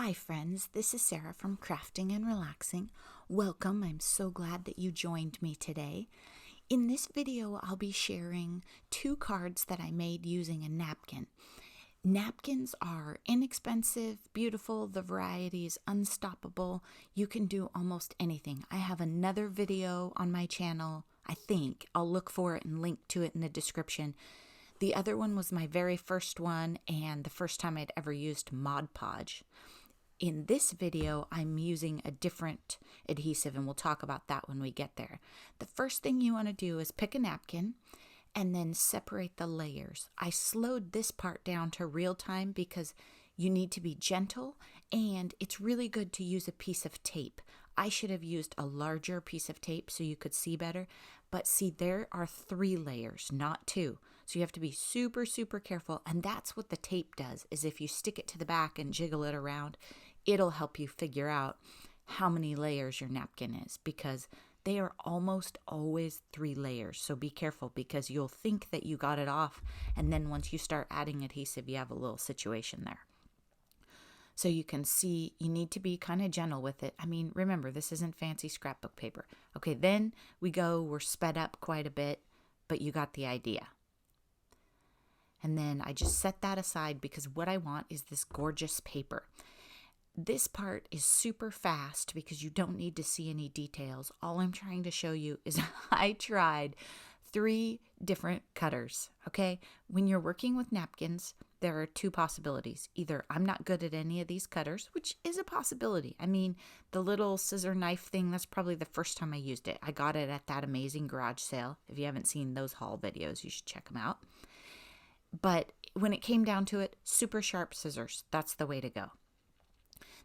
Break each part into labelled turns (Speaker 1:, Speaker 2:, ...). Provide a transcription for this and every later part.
Speaker 1: Hi friends, this is Sarah from Crafting and Relaxing. Welcome, I'm so glad that you joined me today. In this video, I'll be sharing 2 cards that I made using a napkin. Napkins are inexpensive, beautiful, the variety is unstoppable. You can do almost anything. I have another video on my channel, I think. I'll look for it and link to it in the description. The other one was my very first one and the first time I'd ever used Mod Podge. In this video, I'm using a different adhesive, and we'll talk about that when we get there. The first thing you want to do is pick a napkin and then separate the layers. I slowed this part down to real time because you need to be gentle, and it's really good to use a piece of tape. I should have used a larger piece of tape so you could see better, but see, there are 3 layers, not 2. So you have to be super, super careful, and that's what the tape does, is if you stick it to the back and jiggle it around, it'll help you figure out how many layers your napkin is, because they are almost always 3 layers. So be careful, because you'll think that you got it off, and then once you start adding adhesive, you have a little situation there. So you can see you need to be kind of gentle with it. I mean, remember, this isn't fancy scrapbook paper. Okay, then we're sped up quite a bit, but you got the idea. And then I just set that aside because what I want is this gorgeous paper. This part is super fast because you don't need to see any details. All I'm trying to show you is I tried 3 different cutters, okay? When you're working with napkins, there are 2 possibilities. Either I'm not good at any of these cutters, which is a possibility. I mean, the little scissor knife thing, that's probably the first time I used it. I got it at that amazing garage sale. If you haven't seen those haul videos, you should check them out. But when it came down to it, super sharp scissors, that's the way to go.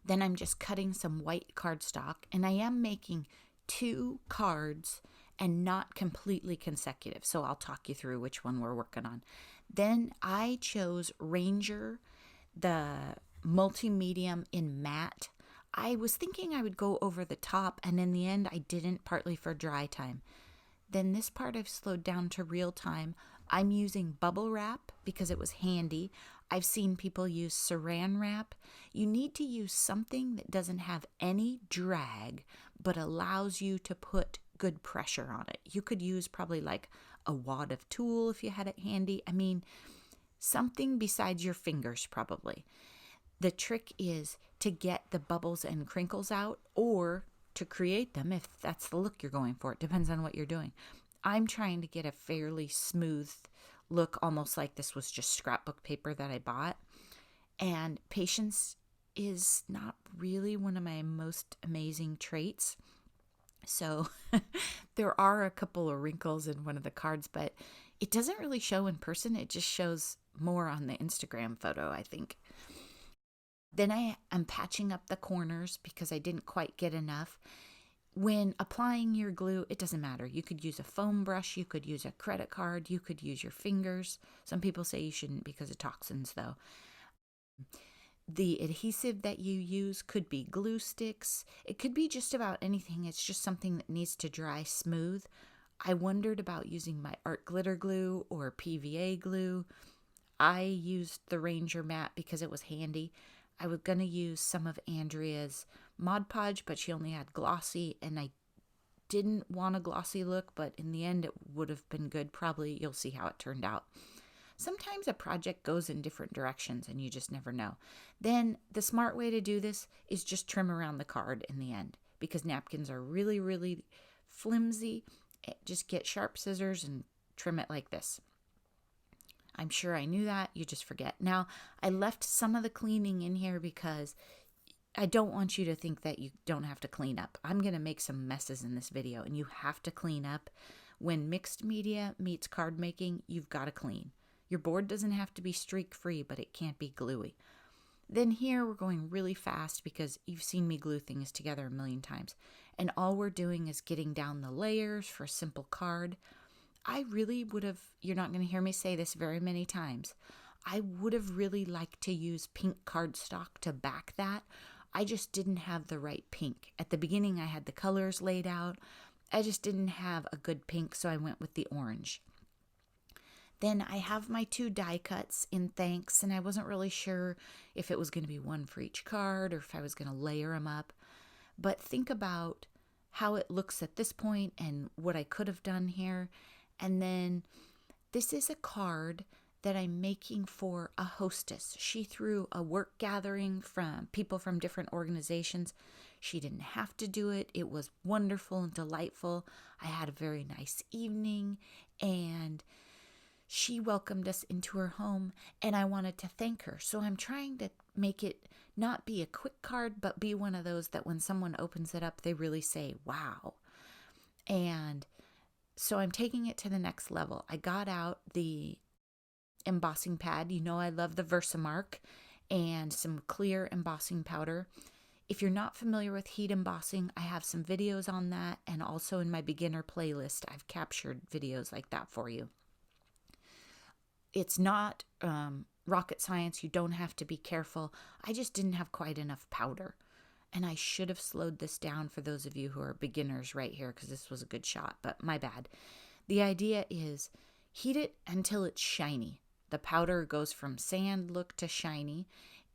Speaker 1: Then I'm just cutting some white cardstock, and I am making 2 cards and not completely consecutive. So I'll talk you through which one we're working on. Then I chose Ranger, the multi-medium in matte. I was thinking I would go over the top, and in the end I didn't, partly for dry time. Then this part I've slowed down to real time. I'm using bubble wrap because it was handy. I've seen people use saran wrap. You need to use something that doesn't have any drag but allows you to put good pressure on it. You could use probably like a wad of tulle if you had it handy. I mean, something besides your fingers probably. The trick is to get the bubbles and crinkles out, or to create them if that's the look you're going for. It depends on what you're doing. I'm trying to get a fairly smooth look, almost like this was just scrapbook paper that I bought. And patience is not really one of my most amazing traits. So there are a couple of wrinkles in one of the cards, but it doesn't really show in person. It just shows more on the Instagram photo, I think. Then I am patching up the corners because I didn't quite get enough. When applying your glue, it doesn't matter. You could use a foam brush, you could use a credit card, you could use your fingers. Some people say you shouldn't because of toxins, though. The adhesive that you use could be glue sticks. It could be just about anything. It's just something that needs to dry smooth. I wondered about using my art glitter glue or PVA glue. I used the Ranger matte because it was handy. I was going to use some of Andrea's Mod Podge, but she only had glossy, and I didn't want a glossy look, but in the end it would have been good. Probably you'll see how it turned out. Sometimes a project goes in different directions and you just never know. Then the smart way to do this is just trim around the card in the end, because napkins are really, really flimsy. Just get sharp scissors and trim it like this. I'm sure I knew that, you just forget. Now, I left some of the cleaning in here because I don't want you to think that you don't have to clean up. I'm going to make some messes in this video, and you have to clean up. When mixed media meets card making, you've got to clean. Your board doesn't have to be streak-free, but it can't be gluey. Then here we're going really fast because you've seen me glue things together a million times. And all we're doing is getting down the layers for a simple card. I really would have, you're not going to hear me say this very many times, I would have really liked to use pink cardstock to back that. I just didn't have the right pink. At the beginning I had the colors laid out. I just didn't have a good pink, so I went with the orange. Then I have my 2 die cuts in thanks, and I wasn't really sure if it was going to be one for each card or if I was going to layer them up. But think about how it looks at this point and what I could have done here. And then this is a card that I'm making for a hostess. She threw a work gathering from people from different organizations. She didn't have to do it. It was wonderful and delightful. I had a very nice evening, and she welcomed us into her home, and I wanted to thank her. So I'm trying to make it not be a quick card, but be one of those that when someone opens it up, they really say, wow. And so I'm taking it to the next level. I got out the embossing pad. You know I love the Versamark, and some clear embossing powder. If you're not familiar with heat embossing, I have some videos on that, and also in my beginner playlist, I've captured videos like that for you. It's not rocket science. You don't have to be careful. I just didn't have quite enough powder, and I should have slowed this down for those of you who are beginners right here, because this was a good shot, but my bad. The idea is heat it until it's shiny. The powder goes from sand look to shiny,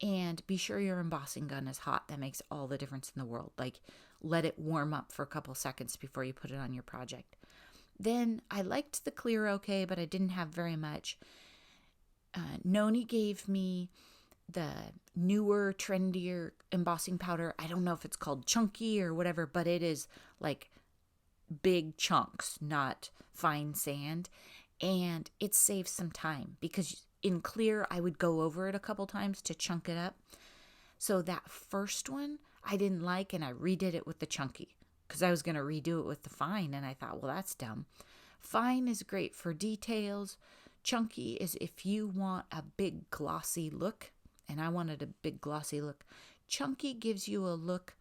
Speaker 1: and be sure your embossing gun is hot. That makes all the difference in the world. Like, let it warm up for a couple seconds before you put it on your project. Then I liked the clear okay, but I didn't have very much. Noni gave me the newer, trendier embossing powder. I don't know if it's called chunky or whatever, but it is like big chunks, not fine sand. And it saves some time, because in clear, I would go over it a couple times to chunk it up. So that first one I didn't like, and I redid it with the chunky, because I was going to redo it with the fine, and I thought, well, that's dumb. Fine is great for details. Chunky is if you want a big glossy look, and I wanted a big glossy look. Chunky gives you a look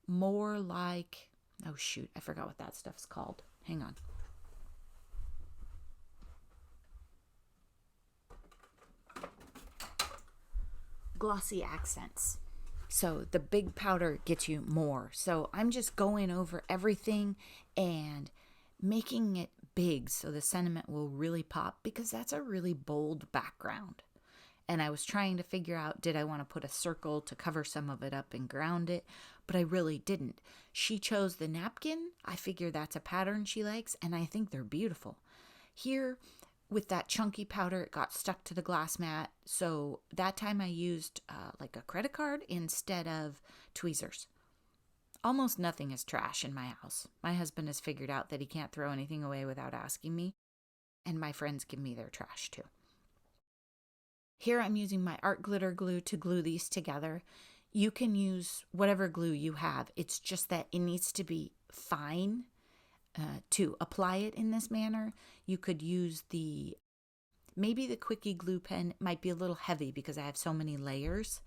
Speaker 1: more like, oh shoot, I forgot what that stuff's called. Hang on. Glossy accents. So the big powder gets you more. So I'm just going over everything and making it big so the sentiment will really pop, because that's a really bold background. And I was trying to figure out, did I want to put a circle to cover some of it up and ground it? But I really didn't. She chose the napkin. I figure that's a pattern she likes, and I think they're beautiful. Here, with that chunky powder, it got stuck to the glass mat. So that time I used like a credit card instead of tweezers. Almost nothing is trash in my house. My husband has figured out that he can't throw anything away without asking me, and my friends give me their trash too. Here I'm using my art glitter glue to glue these together. You can use whatever glue you have. It's just that it needs to be fine to apply it in this manner. You could use maybe the Quickie glue pen. Might be a little heavy because I have so many layers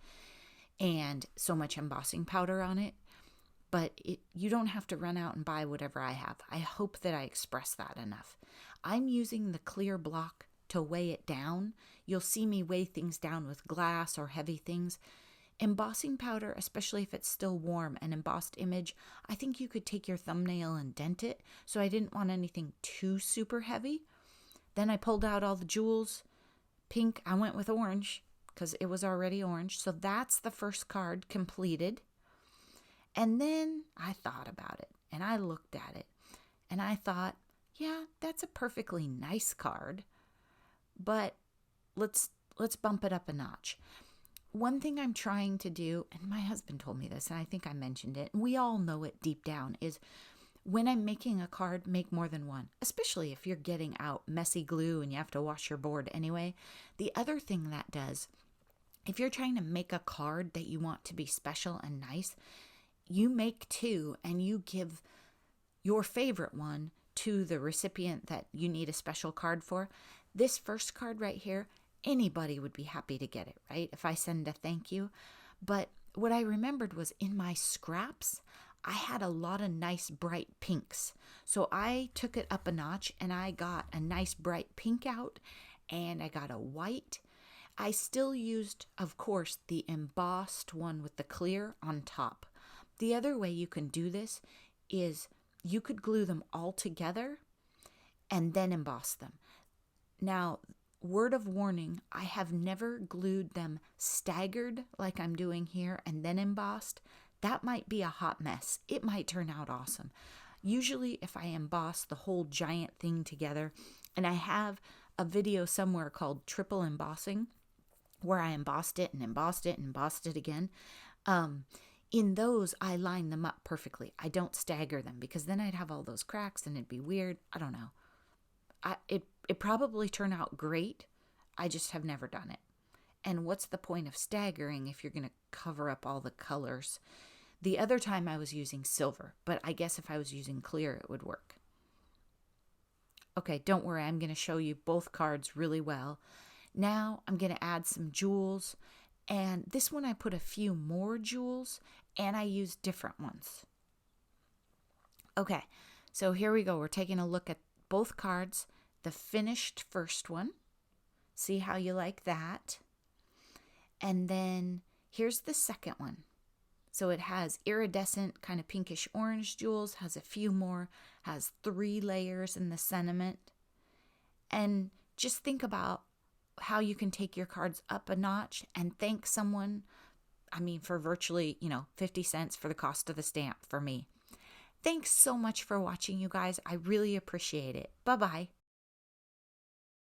Speaker 1: and so much embossing powder on it. But you don't have to run out and buy whatever I have. I hope that I express that enough. I'm using the clear block to weigh it down. You'll see me weigh things down with glass or heavy things. Embossing powder, especially if it's still warm, an embossed image, I think you could take your thumbnail and dent it. So I didn't want anything too super heavy. Then I pulled out all the jewels. Pink, I went with orange because it was already orange. So that's the first card completed. And then I thought about it, and I looked at it, and I thought, yeah, that's a perfectly nice card, but let's bump it up a notch. One thing I'm trying to do, and my husband told me this, and I think I mentioned it, and we all know it deep down, is when I'm making a card, make more than one, especially if you're getting out messy glue and you have to wash your board anyway. The other thing that does, if you're trying to make a card that you want to be special and nice, you make two and you give your favorite one to the recipient that you need a special card for. This first card right here, anybody would be happy to get it, right? If I send a thank you. But what I remembered was in my scraps, I had a lot of nice bright pinks. So I took it up a notch and I got a nice bright pink out, and I got a white. I still used, of course, the embossed one with the clear on top. The other way you can do this is you could glue them all together and then emboss them. Now, word of warning, I have never glued them staggered like I'm doing here and then embossed. That might be a hot mess. It might turn out awesome. Usually if I emboss the whole giant thing together, and I have a video somewhere called triple embossing, where I embossed it and embossed it and embossed it again. In those, I line them up perfectly. I don't stagger them because then I'd have all those cracks and it'd be weird. I don't know. It probably turned out great. I just have never done it. And what's the point of staggering if you're going to cover up all the colors? The other time I was using silver, but I guess if I was using clear, it would work. Okay, don't worry. I'm going to show you both cards really well. Now I'm going to add some jewels. And this one I put a few more jewels and I used different ones. Okay, so here we go. We're taking a look at both cards. The finished first one. See how you like that. And then here's the second one. So it has iridescent kind of pinkish orange jewels, has a few more, has 3 layers in the sentiment. And just think about how you can take your cards up a notch and thank someone, for virtually, 50 cents for the cost of the stamp for me. Thanks so much for watching, you guys. I really appreciate it. Bye-bye.